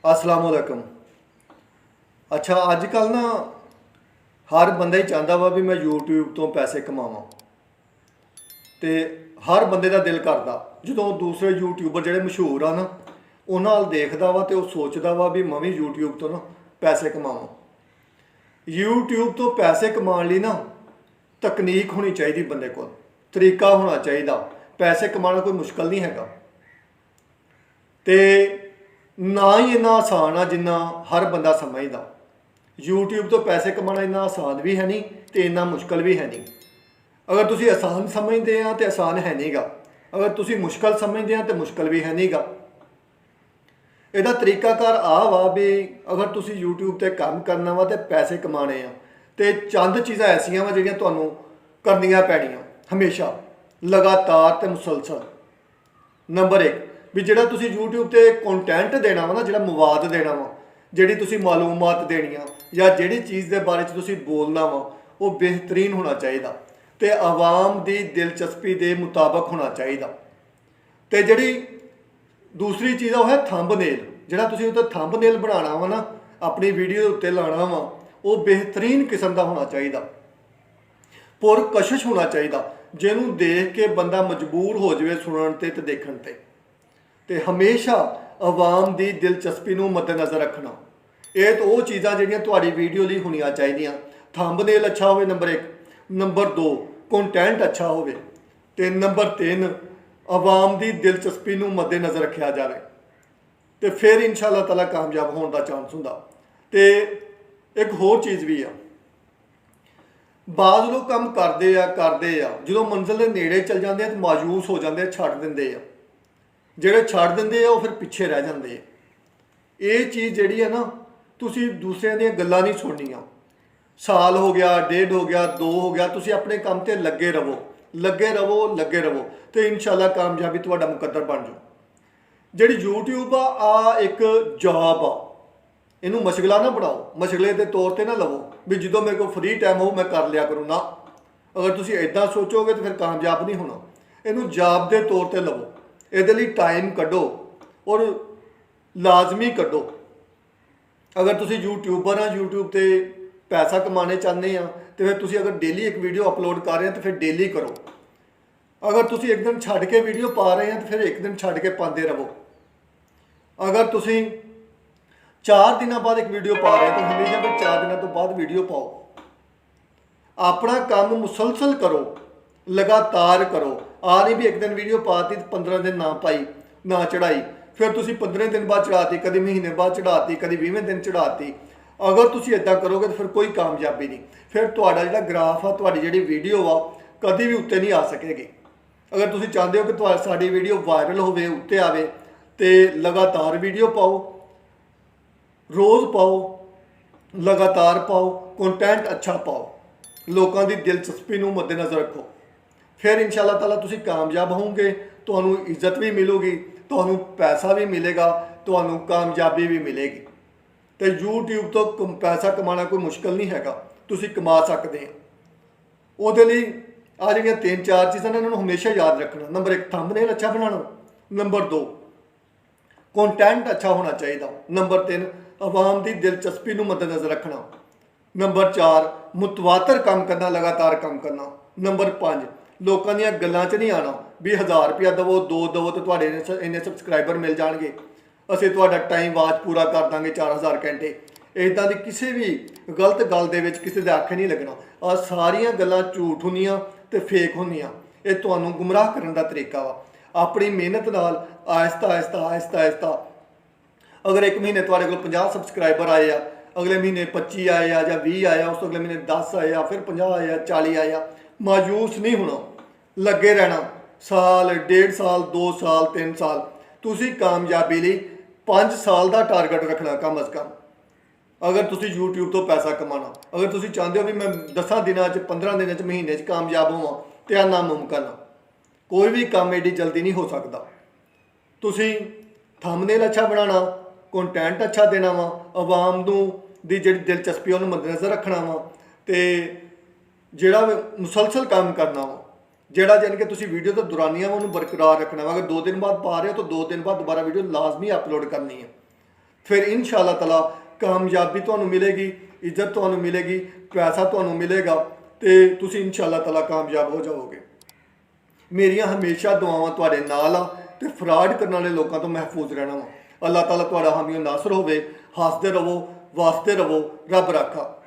अस्सलाम वालेकुम। अच्छा अजकल ना हर बंदा ही चाहता वा भी मैं यूट्यूब तो पैसे कमावां ते हर बंदे का दिल करता जो दूसरे यूट्यूबर ਜਿਹੜੇ मशहूर ਆ ਨਾ ਉਹਨਾਂ ਨਾਲ ਦੇਖਦਾ ਵਾ ਤੇ ਉਹ ਸੋਚਦਾ ਵਾ ਵੀ ਮੈਂ ਵੀ YouTube ਤੋਂ ਨਾ ਪੈਸੇ ਕਮਾਵਾਂ। YouTube ਤੋਂ ਪੈਸੇ ਕਮਾਉਣ ਲਈ ਨਾ ਤਕਨੀਕ ਹੋਣੀ ਚਾਹੀਦੀ ਬੰਦੇ ਕੋਲ, ਤਰੀਕਾ ਹੋਣਾ ਚਾਹੀਦਾ। ਪੈਸੇ ਕਮਾਉਣਾ ਕੋਈ ਮੁਸ਼ਕਲ ਨਹੀਂ ਹੈਗਾ ਤੇ ਨਾ ਹੀ ਇੰਨਾ ਆਸਾਨ ਆ ਜਿੰਨਾ ਹਰ ਬੰਦਾ ਸਮਝਦਾ। YouTube ਤੋਂ ਪੈਸੇ ਕਮਾਉਣਾ ਇੰਨਾ ਆਸਾਨ ਵੀ ਹੈ ਨਹੀਂ ਤੇ ਇੰਨਾ ਮੁਸ਼ਕਲ ਵੀ ਹੈ ਨਹੀਂ। अगर तुसी आसान समझते हैं तो आसान है नहीं गा, अगर तुसी मुश्किल समझते हैं तो मुश्किल भी है नहीं गा। ਇਹਦਾ ਤਰੀਕਾਕਾਰ ਆ ਵਾ ਵੀ ਅਗਰ ਤੁਸੀਂ YouTube ਤੇ ਕੰਮ ਕਰਨਾ ਵਾ ਤੇ ਪੈਸੇ ਕਮਾਣੇ ਆ ਤੇ ਚੰਦ ਚੀਜ਼ਾਂ ਐਸੀਆਂ ਵਾ ਜਿਹੜੀਆਂ ਤੁਹਾਨੂੰ ਕਰਨੀਆਂ ਪੈਣੀਆਂ ਹਮੇਸ਼ਾ ਲਗਾਤਾਰ ਤੇ ਮੁਸਲਸਲ। ਨੰਬਰ 1 ਵੀ ਜਿਹੜਾ ਤੁਸੀਂ YouTube ਤੇ ਕੰਟੈਂਟ ਦੇਣਾ ਵਾ ਨਾ, ਜਿਹੜਾ ਮਵਾਦ ਦੇਣਾ ਵਾ, ਜਿਹੜੀ ਤੁਸੀਂ ਮਾਲੂਮਾਤ ਦੇਣੀਆਂ ਜਾਂ ਜਿਹੜੀ ਚੀਜ਼ ਦੇ ਬਾਰੇ 'ਚ ਤੁਸੀਂ ਬੋਲਣਾ ਵਾ ਉਹ ਬਿਹਤਰੀਨ ਹੋਣਾ ਚਾਹੀਦਾ ਤੇ ਆਵਾਮ ਦੀ ਦਿਲਚਸਪੀ ਦੇ ਮੁਤਾਬਕ ਹੋਣਾ ਚਾਹੀਦਾ। ਤੇ ਜਿਹੜੀ ਦੂਸਰੀ ਚੀਜ਼ ਆ ਉਹ ਹੈ ਥੰਬਨੇਲ। ਜਿਹੜਾ ਤੁਸੀਂ ਉੱਤੇ ਥੰਬਨੇਲ ਬਣਾਉਣਾ ਵਾ ਨਾ, ਆਪਣੀ ਵੀਡੀਓ ਦੇ ਉੱਤੇ ਲਾਉਣਾ ਵਾ, ਉਹ ਬਿਹਤਰੀਨ ਕਿਸਮ ਦਾ ਹੋਣਾ ਚਾਹੀਦਾ, ਪੁਰਕਸ਼ਿਸ਼ ਹੋਣਾ ਚਾਹੀਦਾ, ਜਿਹਨੂੰ ਦੇਖ ਕੇ ਬੰਦਾ ਮਜਬੂਰ ਹੋ ਜਾਵੇ ਸੁਣਨ ਤੇ ਦੇਖਣ ਤੇ। ਤੇ ਹਮੇਸ਼ਾ ਆਵਾਮ ਦੀ ਦਿਲਚਸਪੀ ਨੂੰ ਮੱਦੇਨਜ਼ਰ ਰੱਖਣਾ। ਇਹ ਤਾਂ ਉਹ ਚੀਜ਼ਾਂ ਜਿਹੜੀਆਂ ਤੁਹਾਡੀ ਵੀਡੀਓ ਲਈ ਹੋਣੀਆਂ ਚਾਹੀਦੀਆਂ। ਥੰਬਨੇਲ ਅੱਛਾ ਹੋਵੇ ਨੰਬਰ 1, ਨੰਬਰ 2 ਕੰਟੈਂਟ ਅੱਛਾ ਹੋਵੇ ਤੇ ਨੰਬਰ 3 ਆਵਾਮ ਦੀ ਦਿਲਚਸਪੀ ਨੂੰ ਮੱਦੇਨਜ਼ਰ ਰੱਖਿਆ ਜਾਵੇ ਤੇ ਫਿਰ ਇਨਸ਼ਾਅੱਲਾ ਤਾਲਾ ਕਾਮਯਾਬ ਹੋਣ ਦਾ ਚਾਂਸ ਹੁੰਦਾ। ਤੇ ਇੱਕ ਹੋਰ ਚੀਜ਼ ਵੀ ਆ, ਬਾਜ਼ ਲੋਕ ਕੰਮ ਕਰਦੇ ਆ ਜਦੋਂ ਮੰਜ਼ਿਲ ਦੇ ਨੇੜੇ ਚਲ ਜਾਂਦੇ ਆ ਤਾਂ ਮਾਯੂਸ ਹੋ ਜਾਂਦੇ ਆ, ਛੱਡ ਦਿੰਦੇ ਆ। ਜਿਹੜੇ ਛੱਡ ਦਿੰਦੇ ਆ ਉਹ ਫਿਰ ਪਿੱਛੇ ਰਹਿ ਜਾਂਦੇ ਆ। ਇਹ ਚੀਜ਼ ਜਿਹੜੀ ਆ ਨਾ, ਤੁਸੀਂ ਦੂਸਰਿਆਂ ਦੀਆਂ ਗੱਲਾਂ ਨਹੀਂ ਸੁਣਨੀਆਂ। ਸਾਲ ਹੋ ਗਿਆ, 1.5 ਹੋ ਗਿਆ, 2 ਹੋ ਗਿਆ, ਤੁਸੀਂ ਆਪਣੇ ਕੰਮ ਤੇ ਲੱਗੇ ਰਹੋ ਤੇ ਇਨਸ਼ਾਅੱਲਾ ਕਾਮਯਾਬੀ ਤੁਹਾਡਾ ਮੁਕੱਦਰ ਬਣ ਜਾਓ। ਜਿਹੜੀ YouTube ਆ ਇੱਕ ਜੌਬ ਆ, ਇਹਨੂੰ ਮਸ਼ਗਲਾ ਨਾ ਬਣਾਓ, ਮਸ਼ਗਲੇ ਦੇ ਤੌਰ ਤੇ ਨਾ ਲਵੋ ਵੀ ਜਦੋਂ ਮੇਰੇ ਕੋਲ ਫ੍ਰੀ ਟਾਈਮ ਹੋਊ ਮੈਂ ਕਰ ਲਿਆ ਕਰੂੰ ਨਾ। ਅਗਰ ਤੁਸੀਂ ਇੱਦਾਂ ਸੋਚੋਗੇ ਤਾਂ ਫਿਰ ਕਾਮਯਾਬ ਨਹੀਂ ਹੋਣਾ। ਇਹਨੂੰ ਜੌਬ ਦੇ ਤੌਰ ਤੇ ਲਵੋ, ਇਹਦੇ ਲਈ ਟਾਈਮ ਕੱਢੋ ਔਰ ਲਾਜ਼ਮੀ ਕੱਢੋ। ਅਗਰ ਤੁਸੀਂ यूट्यूबर ਆ, YouTube ਤੇ पैसा कमाने चाहते हैं तो फिर तुसी अगर डेली एक वीडियो अपलोड कर रहे हैं तो फिर डेली करो। अगर तुसी एक दिन छड़ के वीडियो पा रहे हैं तो फिर एक दिन छड़ के पाते रहो। अगर तुसी 4 दिनों बाद एक वीडियो पा रहे हैं तो हमेशा फिर 4 दिनों तो बाद वीडियो पाओ। अपना काम मुसलसल करो, लगातार करो। आ नहीं भी एक दिन वीडियो पाती तो 15 दिन ना पाई ना चढ़ाई, फिर तुसी 15 दिन बाद चढ़ाती, कभी महीने बाद चढ़ाती, कभी 20वें दिन चढ़ाती। अगर तुसी इदा करोगे तो फिर कोई कामयाबी नहीं। फिर तुहाडा जिहड़ा ग्राफ आ, तुहाडी जिहड़ी वीडियो आ कभी भी उत्ते नहीं आ सकेगी। अगर तुसी चाहते हो कि साडी वीडियो वायरल होवे, उत्ते आवे, तो लगातार वीडियो पाओ, रोज़ पाओ, लगातार पाओ, कंटेंट अच्छा पाओ, लोगों की दिलचस्पी नूं मद्देनज़र रखो। फिर इंशाअल्लाह ताला तुसी कामयाब होवोगे, तुहानूं इज्जत भी मिलेगी, तुहानूं पैसा भी मिलेगा, तुहानूं कामयाबी भी मिलेगी। तो YouTube तो पैसा कमाना कोई मुश्किल नहीं हैगा, तुसी कमा सकते हैं। ਉਹਦੇ ਲਈ ਆ ਜਿਹੜੀਆਂ 3-4 ਚੀਜ਼ਾਂ ਨੇ ਇਹਨਾਂ ਨੂੰ ਹਮੇਸ਼ਾ ਯਾਦ ਰੱਖਣਾ। ਨੰਬਰ 1 ਥੰਬਨੇਲ ਅੱਛਾ ਬਣਾਉਣਾ, ਨੰਬਰ 2 ਕੰਟੈਂਟ ਅੱਛਾ ਹੋਣਾ ਚਾਹੀਦਾ, ਨੰਬਰ 3 ਆਵਾਮ ਦੀ ਦਿਲਚਸਪੀ ਨੂੰ ਮੱਦੇਨਜ਼ਰ ਰੱਖਣਾ, ਨੰਬਰ 4 ਮੁਤਵਾਤਰ ਕੰਮ ਕਰਨਾ, ਲਗਾਤਾਰ ਕੰਮ ਕਰਨਾ, ਨੰਬਰ 5 ਲੋਕਾਂ ਦੀਆਂ ਗੱਲਾਂ 'ਚ ਨਹੀਂ ਆਉਣਾ ਵੀ 1000 ਰੁਪਇਆ ਦੇਵੋ, 2 ਦੇਵੋ ਤੇ ਤੁਹਾਡੇ ਇੰਨੇ ਸਬਸਕ੍ਰਾਈਬਰ ਮਿਲ ਜਾਣਗੇ, ਅਸੀਂ ਤੁਹਾਡਾ ਟਾਈਮ ਵਾਚ ਪੂਰਾ ਕਰ ਦਾਂਗੇ 4000 ਘੰਟੇ। ਇੱਦਾਂ ਦੀ ਕਿਸੇ ਵੀ ਗਲਤ ਗੱਲ ਦੇ ਵਿੱਚ ਕਿਸੇ ਦੇ ਆਖੇ ਨਹੀਂ ਲੱਗਣਾ। ਆ ਸਾਰੀਆਂ ਗੱਲਾਂ ਝੂਠ ਹੁੰਦੀਆਂ ਤੇ ਫੇਕ ਹੁੰਦੀਆਂ। ਇਹ ਤੁਹਾਨੂੰ ਗੁੰਮਰਾਹ ਕਰਨ ਦਾ ਤਰੀਕਾ ਵਾ। ਆਪਣੀ ਮਿਹਨਤ ਨਾਲ ਆਹਿਸਤਾ ਅਗਰ ਇੱਕ ਮਹੀਨੇ ਤੁਹਾਡੇ ਕੋਲ 50 ਸਬਸਕ੍ਰਾਈਬਰ ਆਏ ਆ, ਅਗਲੇ ਮਹੀਨੇ 25 ਆਏ ਆ ਜਾਂ 20 ਆਏ ਆ, ਉਸ ਤੋਂ ਅਗਲੇ ਮਹੀਨੇ 10 ਆਏ ਆ, ਫਿਰ 50 ਆਏ ਆ, 40 ਆਏ ਆ, ਮਾਯੂਸ ਨਹੀਂ ਹੋਣਾ, ਲੱਗੇ ਰਹਿਣਾ। ਸਾਲ, 1.5 ਸਾਲ, 2 ਸਾਲ, 3 ਸਾਲ, ਤੁਸੀਂ ਕਾਮਯਾਬੀ ਲਈ 5 ਸਾਲ ਦਾ ਟਾਰਗੇਟ ਰੱਖਣਾ कम अज़ कम। अगर तुसी YouTube तो पैसा कमाना, अगर तुसी चाहते हो भी मैं 10 दिनों 15 दिनों महीने कामयाब होवां तो यह नामुमकिन है। कोई भी काम एडी जल्दी नहीं हो सकता। तुसी थंबनेल अच्छा बनाना, कंटेंट अच्छा देना वा, आवाम नूं दी जिहड़ी दिलचस्पी उहनूं मद्देनज़र रखना वा, ते जिहड़ा मुसलसल काम करना वा, ਜਿਹੜਾ ਜਾਨ ਕਿ ਤੁਸੀਂ ਵੀਡੀਓ ਤੋਂ ਦੁਰਾਨੀਆਂ ਉਹਨੂੰ ਬਰਕਰਾਰ ਰੱਖਣਾ ਵਾ। ਅਗਰ 2 ਦਿਨ ਬਾਅਦ ਪਾ ਰਹੇ ਹੋ ਤਾਂ 2 ਦਿਨ ਬਾਅਦ ਦੁਬਾਰਾ ਵੀਡੀਓ ਲਾਜ਼ਮੀ ਅਪਲੋਡ ਕਰਨੀ ਹੈ। ਫਿਰ ਇਨਸ਼ਾ ਅੱਲਾਹ ਤਾਲਾ ਕਾਮਯਾਬੀ ਤੁਹਾਨੂੰ ਮਿਲੇਗੀ, ਇੱਜ਼ਤ ਤੁਹਾਨੂੰ ਮਿਲੇਗੀ, ਪੈਸਾ ਤੁਹਾਨੂੰ ਮਿਲੇਗਾ ਤੇ ਤੁਸੀਂ ਇਨਸ਼ਾ ਅੱਲਾਹ ਤਾਲਾ ਕਾਮਯਾਬ ਹੋ ਜਾਓਗੇ। ਮੇਰੀਆਂ ਹਮੇਸ਼ਾ ਦੁਆਵਾਂ ਤੁਹਾਡੇ ਨਾਲ ਆ ਤੇ ਫਰਾਡ ਕਰਨ ਵਾਲੇ ਲੋਕਾਂ ਤੋਂ ਮਹਿਫੂਜ਼ ਰਹਿਣਾ ਵਾ। ਅੱਲਾਹ ਤਾਲਾ ਤੁਹਾਡਾ ਹਾਮੀ ਨਾਸਰ ਹੋਵੇ। ਹੱਸਦੇ ਰਹੋ, ਵਸਦੇ ਰਹੋ, ਰੱਬ ਰਾਖਾ।